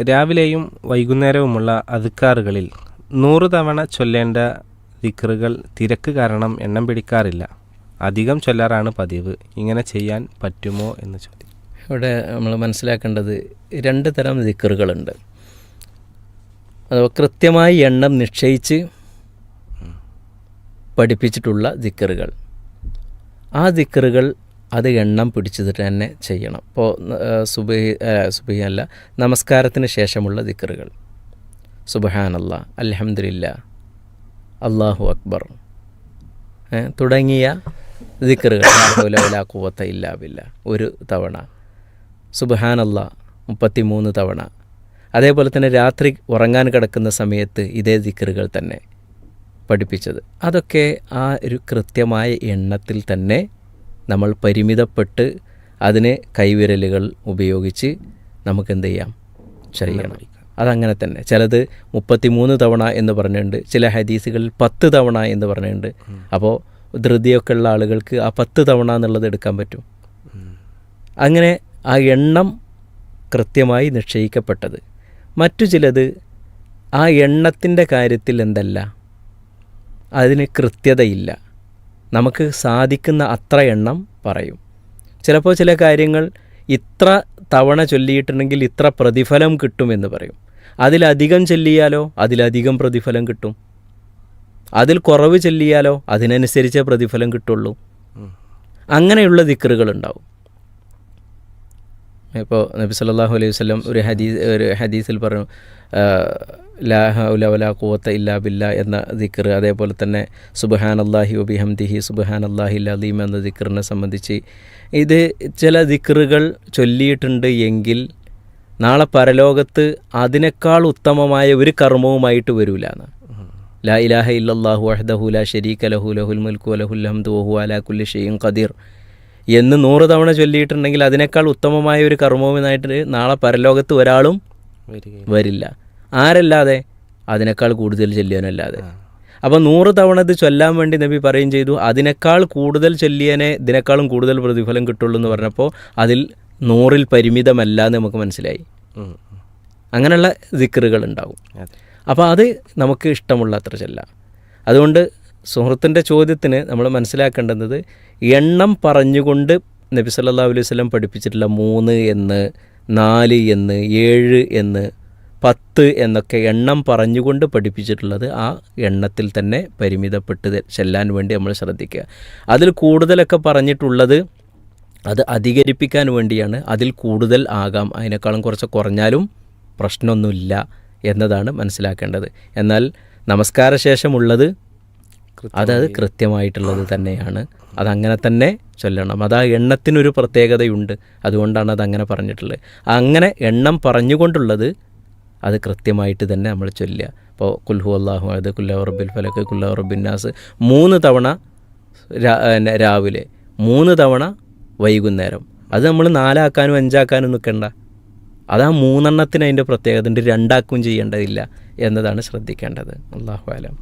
രാവിലെയും വൈകുന്നേരവുമുള്ള അദ്കാറുകളിൽ 100 തവണ ചൊല്ലേണ്ട ദിക്റുകൾ തിരക്ക് കാരണം എണ്ണം പിടിക്കാറില്ല. അധികം ചൊല്ലാറാണ് പതിവ്. ഇങ്ങനെ ചെയ്യാൻ പറ്റുമോ എന്ന് ചോദ്യം. ഇവിടെ നമ്മൾ മനസ്സിലാക്കേണ്ടത് 2 തരം ദിക്റുകളുണ്ട്. അഥവാ കൃത്യമായി എണ്ണം നിശ്ചയിച്ച് പഠിപ്പിച്ചിട്ടുള്ള ദിക്റുകൾ. ആ ദിക്റുകൾ അത് എണ്ണം പിടിച്ചിട്ട് തന്നെ ചെയ്യണം. ഇപ്പോൾ സുബഹി അല്ല, നമസ്കാരത്തിന് ശേഷമുള്ള ദിക്റുകൾ, സുബ്ഹാനല്ലാഹ്, അൽഹംദുലില്ലാഹ്, അല്ലാഹു അക്ബർ തുടങ്ങിയ ദിക്റുകൾ, ലാ ഹൗല വലാ ഖുവത ഇല്ലാ ബില്ലാഹ് 1 തവണ, സുബ്ഹാനല്ലാഹ് 33 തവണ. അതേപോലെ തന്നെ രാത്രി ഉറങ്ങാൻ കിടക്കുന്ന സമയത്ത് ഇതേ ദിക്റുകൾ തന്നെ പഠിപ്പിച്ചത്. അതൊക്കെ ആ ഒരു കൃത്യമായ എണ്ണത്തിൽ തന്നെ നമ്മൾ പരിമിതപ്പെട്ട് അതിന് കൈവിരലുകൾ ഉപയോഗിച്ച് നമുക്കെന്ത് ചെയ്യാം, ചെയ്യണം. അതങ്ങനെ തന്നെ. ചിലത് 33 തവണ എന്ന് പറഞ്ഞിട്ടുണ്ട്, ചില ഹദീസുകളിൽ 10 തവണ എന്ന് പറഞ്ഞിട്ടുണ്ട്. അപ്പോൾ ധൃതിയൊക്കെ ഉള്ള ആളുകൾക്ക് ആ 10 തവണ എന്നുള്ളത് എടുക്കാൻ പറ്റും. അങ്ങനെ ആ എണ്ണം കൃത്യമായി നിശ്ചയിക്കപ്പെട്ടത്. മറ്റു ചിലത് ആ എണ്ണത്തിൻ്റെ കാര്യത്തിൽ എന്തല്ല, അതിന് കൃത്യതയില്ല. നമുക്ക് സാധിക്കുന്ന അത്ര എണ്ണം പറയും. ചിലപ്പോൾ ചില കാര്യങ്ങൾ ഇത്ര തവണ ചൊല്ലിയിട്ടുണ്ടെങ്കിൽ ഇത്ര പ്രതിഫലം കിട്ടുമെന്ന് പറയും. അതിലധികം ചൊല്ലിയാലോ അതിലധികം പ്രതിഫലം കിട്ടും. അതിൽ കുറവ് ചൊല്ലിയാലോ അതിനനുസരിച്ചേ പ്രതിഫലം കിട്ടുള്ളൂ. അങ്ങനെയുള്ള ദിക്റുകളുണ്ടാവും. ഇപ്പോൾ നബി സല്ലല്ലാഹു അലൈഹി വസല്ലം ഒരു ഹദീസിൽ പറഞ്ഞു, ലാ ഹൗല വലാ ഖുവത ഇല്ലാ ബില്ലാഹ് എന്ന ദിക്ർ, അതേപോലെ തന്നെ സുബ്ഹാനല്ലാഹി വബിഹംദിഹി സുബ്ഹാനല്ലാഹിൽ അലീം എന്ന ദിക്റിനെ സംബന്ധിച്ച്, ഇത് ചില ദിക്റുകൾ ചൊല്ലിയിട്ടുണ്ട് എങ്കിൽ നാളെ പരലോകത്ത് അതിനേക്കാൾ ഉത്തമമായ ഒരു കർമ്മവുമായിട്ട് വരൂല എന്ന്. ലാ ഇലാഹ ഇല്ലല്ലാഹു വഹ്ദഹു ലാ ശരീക ലഹു ലഹുൽ മുൽക്കു വലഹുൽ ഹംദു വഹുവ അലാ കുല്ലി ഷൈഇൻ ഖദീർ എന്ന് 100 തവണ ചൊല്ലിയിട്ടുണ്ടെങ്കിൽ അതിനേക്കാൾ ഉത്തമമായ ഒരു കർമ്മവുമായിട്ട് നാളെ പരലോകത്ത് ഒരാളും വരില്ല. ആരല്ലാതെ? അതിനേക്കാൾ കൂടുതൽ ചൊല്ലിയവനല്ലാതെ. അപ്പോൾ 100 തവണ ഇത് ചൊല്ലാൻ വേണ്ടി നബി പറയുകയും ചെയ്തു, അതിനേക്കാൾ കൂടുതൽ ചൊല്ലിയനെ ഇതിനേക്കാളും കൂടുതൽ പ്രതിഫലം കിട്ടുള്ളൂ എന്ന് പറഞ്ഞപ്പോൾ അതിൽ 100ൽ പരിമിതമല്ല എന്ന് നമുക്ക് മനസ്സിലായി. അങ്ങനെയുള്ള ദിക്റുകൾ ഉണ്ടാവും. അപ്പോൾ അത് നമുക്ക് ഇഷ്ടമുള്ള അത്ര ചൊല്ലാം. അതുകൊണ്ട് സുഹൃത്തിൻ്റെ ചോദ്യത്തിന് നമ്മൾ മനസ്സിലാക്കേണ്ടത്, എണ്ണം പറഞ്ഞുകൊണ്ട് നബി സല്ലല്ലാഹു അലൈഹി വസല്ലം പഠിപ്പിച്ചിട്ടുള്ള 3 എന്ന് 4 എന്ന് 7 എന്ന് 10 എന്നൊക്കെ എണ്ണം പറഞ്ഞുകൊണ്ട് പഠിപ്പിച്ചിട്ടുള്ളത് ആ എണ്ണത്തിൽ തന്നെ പരിമിതപ്പെട്ട് ചെല്ലാൻ വേണ്ടി നമ്മൾ ശ്രദ്ധിക്കുക. അതിൽ കൂടുതലൊക്കെ പറഞ്ഞിട്ടുള്ളത് അത് അധികരിപ്പിക്കാൻ വേണ്ടിയാണ്. അതിൽ കൂടുതൽ ആകാം, അതിനേക്കാളും കുറച്ച് കുറഞ്ഞാലും പ്രശ്നമൊന്നുമില്ല എന്നതാണ് മനസ്സിലാക്കേണ്ടത്. എന്നാൽ നമസ്കാര ശേഷമുള്ളത് അതത് കൃത്യമായിട്ടുള്ളത് തന്നെയാണ്. അതങ്ങനെ തന്നെ ചൊല്ലണം. അത് ആ എണ്ണത്തിനൊരു പ്രത്യേകതയുണ്ട്, അതുകൊണ്ടാണ് അതങ്ങനെ പറഞ്ഞിട്ടുള്ളത്. അങ്ങനെ എണ്ണം പറഞ്ഞുകൊണ്ടുള്ളത് അത് കൃത്യമായിട്ട് തന്നെ നമ്മൾ ചൊല്ലുക. ഇപ്പോൾ കുൽ ഹുവല്ലാഹു അഹദ്, കുൽ ഹുവ റബ്ബുൽ ഫലക്, കുൽ ഹുവ റബ്ബുൻ നാസ് 3 തവണ രാവിലെ, 3 തവണ വൈകുന്നേരം. അത് നമ്മൾ 4 ആക്കാനും 5 ആക്കാനും നിൽക്കണ്ട. അത് ആ 3 എണ്ണത്തിന് അതിൻ്റെ പ്രത്യേകത ഉണ്ട്. 2 ആക്കും ചെയ്യേണ്ടതില്ല എന്നതാണ് ശ്രദ്ധിക്കേണ്ടത്. അല്ലാഹു അലം.